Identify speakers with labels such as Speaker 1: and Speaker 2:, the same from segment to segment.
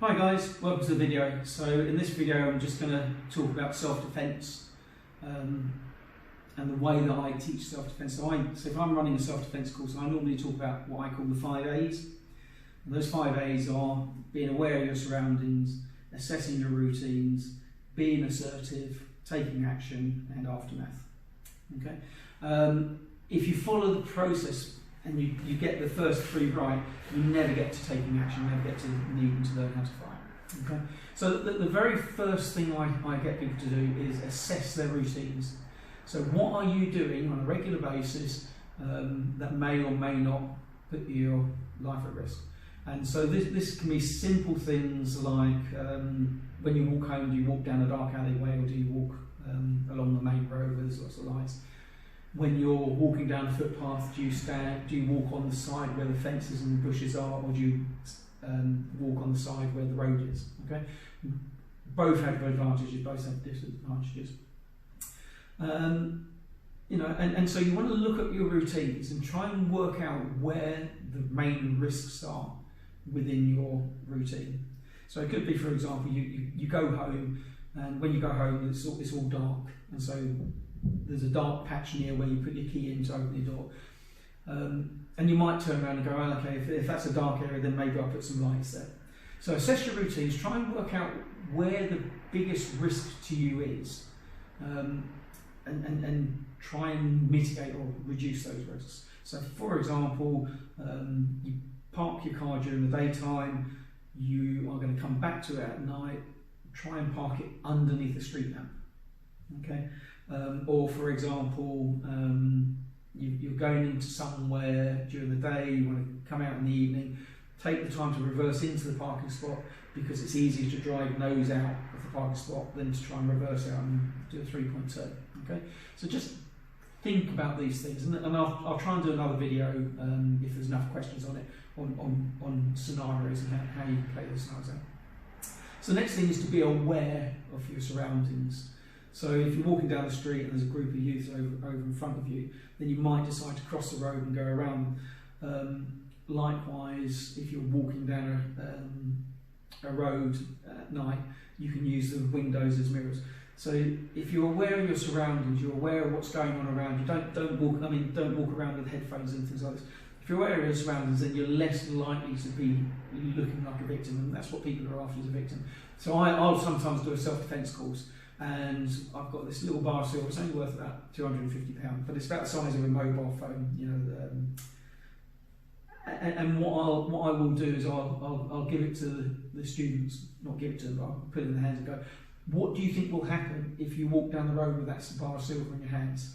Speaker 1: Hi guys, welcome to the video. So in this video I'm just going to talk about self-defense and the way that I teach self-defense. So if I'm running a self-defense course, I normally talk about what I call the 5 A's. And those 5 A's are being aware of your surroundings, assessing your routines, being assertive, taking action, and aftermath. Okay. If you follow the process and you get the first 3 right, you never get to taking action, you never get to needing to learn how to fight. Okay? So the very first thing I get people to do is assess their routines. So what are you doing on a regular basis that may or may not put your life at risk? And so this can be simple things like when you walk home, do you walk down a dark alleyway or do you walk along the main road where there's lots of lights? When you're walking down a footpath, do you walk on the side where the fences and the bushes are, or do you walk on the side where the road is? Okay, both have advantages, both have disadvantages. You know, and so you want to look at your routines and try and work out where the main risks are within your routine. So it could be, for example, you go home, and when you go home, it's all dark, and so there's a dark patch near where you put your key in to open your door. And you might turn around and go, oh, okay, if that's a dark area, then maybe I'll put some lights there. So assess your routines, try and work out where the biggest risk to you is, and try and mitigate or reduce those risks. So for example, you park your car during the daytime, you are going to come back to it at night, try and park it underneath a street lamp. Okay. Or for example, you're going into somewhere during the day, you want to come out in the evening, take the time to reverse into the parking spot because it's easier to drive nose out of the parking spot than to try and reverse out and do a 3-point turn. Okay, so just think about these things, and I'll try and do another video if there's enough questions on it, on scenarios and how you play those scenarios out. So the next thing is to be aware of your surroundings. So if you're walking down the street and there's a group of youth over in front of you, then you might decide to cross the road and go around. Likewise, if you're walking down a road at night, you can use the windows as mirrors. So if you're aware of your surroundings, you're aware of what's going on around you. Don't walk around with headphones and things like this. If you're aware of your surroundings, then you're less likely to be looking like a victim, and that's what people are after, as a victim. So I'll sometimes do a self-defense course, and I've got this little bar of silver. It's only worth about £250, but it's about the size of a mobile phone, you know. And what I will do is I'll give it to the students, not give it to them, but I'll put it in their hands and go, what do you think will happen if you walk down the road with that bar of silver in your hands?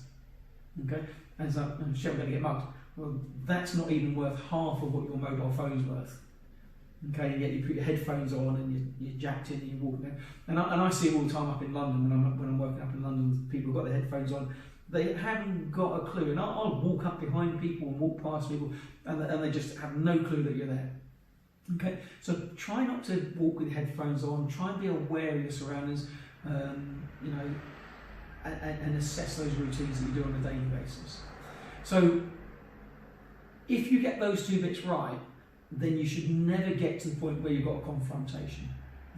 Speaker 1: Okay, and so I'm going to get mugged. Well, that's not even worth half of what your mobile phone's worth. Okay, and yet you put your headphones on and you're jacked in and you're walking down. And I see it all the time up in London when I'm working up in London. People have got their headphones on. They haven't got a clue. And I'll walk up behind people and walk past people, and they just have no clue that you're there. Okay, so try not to walk with headphones on. Try and be aware of your surroundings, you know, and assess those routines that you do on a daily basis. So if you get those 2 bits right, then you should never get to the point where you've got a confrontation.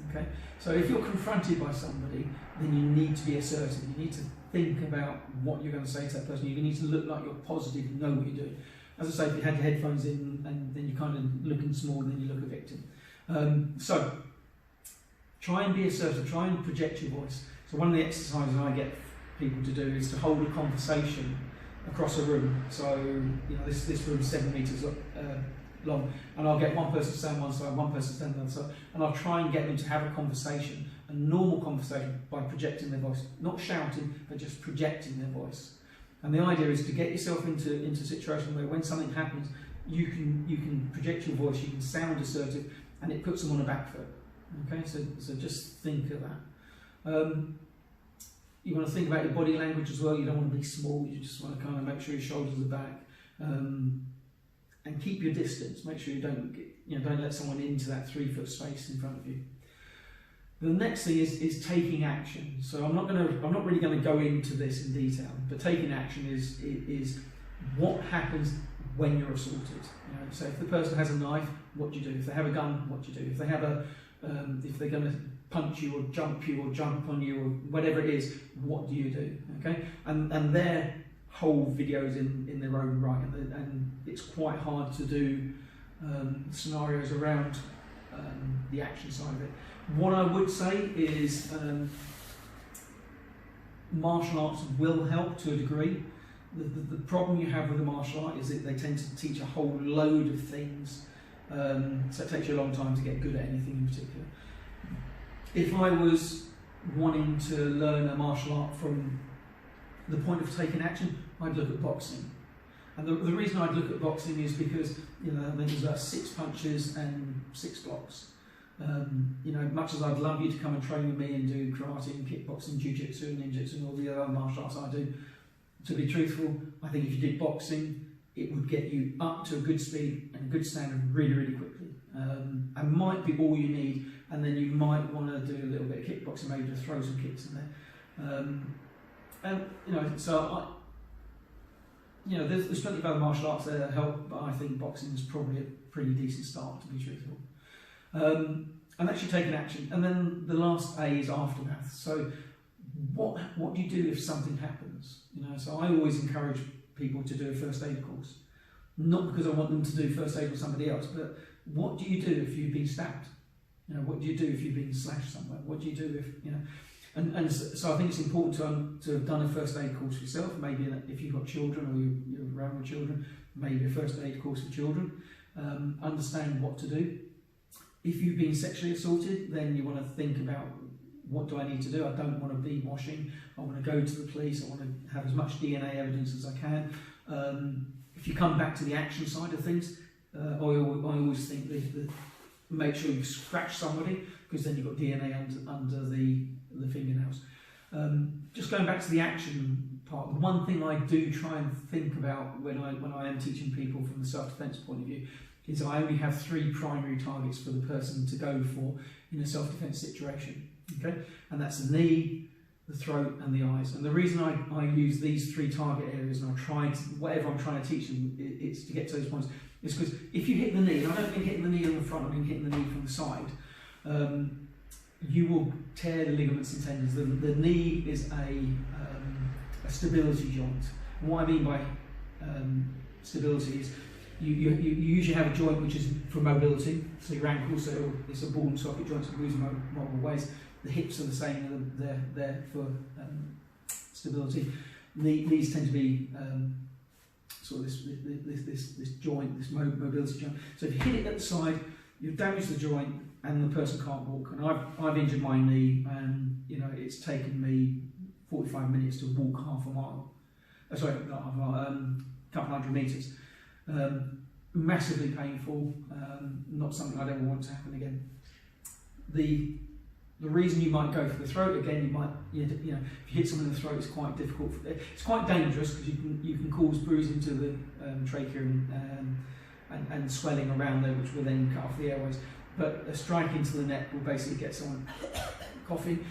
Speaker 1: Okay? So if you're confronted by somebody, then you need to be assertive. You need to think about what you're going to say to that person. You need to look like you're positive and know what you're doing. As I say, if you had your headphones in, and then you're kind of looking small, then you look a victim. So try and be assertive. Try and project your voice. So one of the exercises I get people to do is to hold a conversation across a room. So you know, this room's 7 metres long, and I'll get one person to stand one side, one person to stand the other side, and I'll try and get them to have a conversation, a normal conversation, by projecting their voice, not shouting, but just projecting their voice. And the idea is to get yourself into a situation where when something happens, you can project your voice, you can sound assertive, and it puts them on a back foot. Okay, so just think of that. You want to think about your body language as well. You don't want to be small. You just want to kind of make sure your shoulders are back. And keep your distance. Make sure you don't let someone into that 3-foot space in front of you. The next thing is taking action. So I'm not really going to go into this in detail, but taking action is what happens when you're assaulted. You know, so if the person has a knife, what do you do? If they have a gun, what do you do? If they have a if they're going to punch you or jump on you or whatever it is, what do you do? Okay, and they're whole videos in their own right, and it's quite hard to do scenarios around the action side of it. What I would say is martial arts will help to a degree. The problem you have with the martial art is that they tend to teach a whole load of things, so it takes you a long time to get good at anything in particular. If I was wanting to learn a martial art from the point of taking action, I'd look at boxing. And the reason I'd look at boxing is because, you know, there's 6 punches and 6 blocks. You know, much as I'd love you to come and train with me and do karate and kickboxing, jiu-jitsu and ninjutsu and all the other martial arts I do, to be truthful, I think if you did boxing, it would get you up to a good speed and a good standard really, really quickly. And might be all you need, and then you might want to do a little bit of kickboxing, maybe to throw some kicks in there. And you know, so you know, there's plenty of other martial arts there that help, but I think boxing is probably a pretty decent start, to be truthful. And actually taking action. And then the last A is aftermath. So what do you do if something happens? You know, so I always encourage people to do a first aid course. Not because I want them to do first aid with somebody else, but what do you do if you've been stabbed? You know, what do you do if you've been slashed somewhere? What do you do if, you know? And so I think it's important to have done a first aid course for yourself. Maybe if you've got children or you're around with children, maybe a first aid course for children. Understand what to do. If you've been sexually assaulted, then you want to think about, what do I need to do? I don't want to be washing. I want to go to the police. I want to have as much DNA evidence as I can. If you come back to the action side of things, I always think that make sure you scratch somebody, because then you've got DNA under the fingernails. Just going back to the action part, the one thing I do try and think about when I am teaching people from the self-defense point of view is I only have 3 primary targets for the person to go for in a self-defense situation. Okay, and that's the knee, the throat, and the eyes. And the reason I use these 3 target areas, and I try to, whatever I'm trying to teach them, it's to get to those points. Is because if you hit the knee, and I don't mean hitting the knee on the front, I mean hitting the knee from the side, you will tear the ligaments and tendons. The knee is a stability joint. And what I mean by stability is you usually have a joint which is for mobility, so your ankle, so it's a ball and socket joint, so it moves in multiple ways. The hips are the same, they're there for stability. Knees tend to be sort of this joint, this mobility joint. So if you hit it at the side, you've damaged the joint and the person can't walk. And I've injured my knee, and you know, it's taken me 45 minutes to walk half a mile. Sorry, not half a mile, a couple hundred metres. Massively painful, not something I'd ever want to happen again. The reason you might go for the throat, again, you might, you know, if you hit someone in the throat, it's quite difficult. It's quite dangerous because you can cause bruising to the trachea and swelling around there, which will then cut off the airways. But a strike into the neck will basically get someone coughing.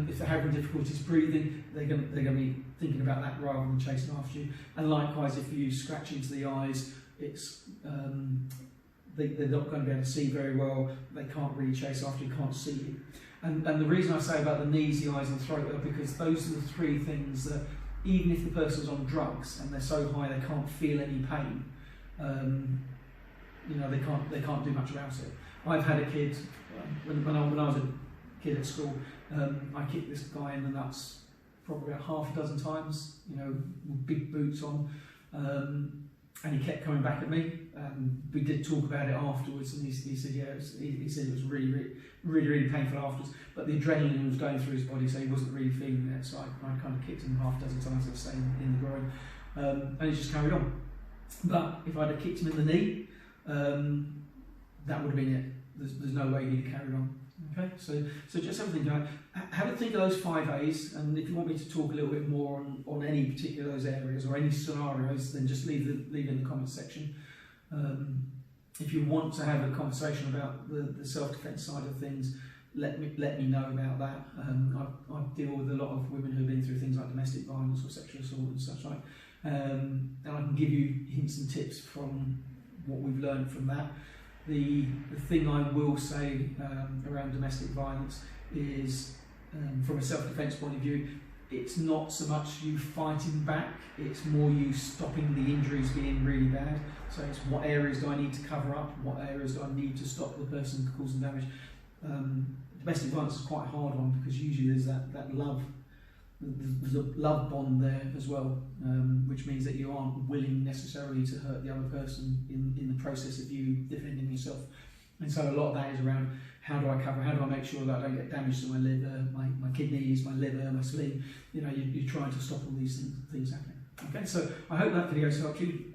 Speaker 1: If they're having difficulties breathing, they're going to be thinking about that rather than chasing after you. And likewise, if you scratch into the eyes, it's they're not going to be able to see very well. They can't really chase after you, can't see you. And the reason I say about the knees, the eyes and the throat are because those are the 3 things that, even if the person's on drugs and they're so high they can't feel any pain, you know, they can't do much about it. I've had a kid, when I was a kid at school, I kicked this guy in the nuts probably about half a dozen times, you know, with big boots on, and he kept coming back at me. We did talk about it afterwards, and he said, yeah, he said it was really painful afterwards, but the adrenaline was going through his body, so he wasn't really feeling it. So I kind of kicked him half a dozen times, I was saying, in the groin, and he just carried on. But if I'd have kicked him in the knee, that would have been it. There's no way he'd have carried on. Okay, so just have a think about, have a think of those 5 A's, and if you want me to talk a little bit more on any particular of those areas or any scenarios, then just leave in the comments section. If you want to have a conversation about the self-defense side of things, let me know about that. I deal with a lot of women who've been through things like domestic violence or sexual assault and such like, and I can give you hints and tips from what we've learned from that. The thing I will say around domestic violence is, from a self-defence point of view, it's not so much you fighting back, it's more you stopping the injuries being really bad. So it's what areas do I need to cover up, what areas do I need to stop the person causing damage. Domestic violence is quite a hard one because usually there's that love, there's a love bond there as well, which means that you aren't willing necessarily to hurt the other person in the process of you defending yourself. And so a lot of that is around, how do I cover, how do I make sure that I don't get damage to my liver, my kidneys, my liver, my spleen. You know, you're trying to stop all these things happening. Okay, so I hope that video has helped you.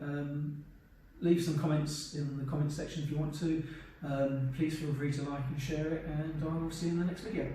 Speaker 1: Leave some comments in the comment section if you want to. Please feel free to like and share it, and I will see you in the next video.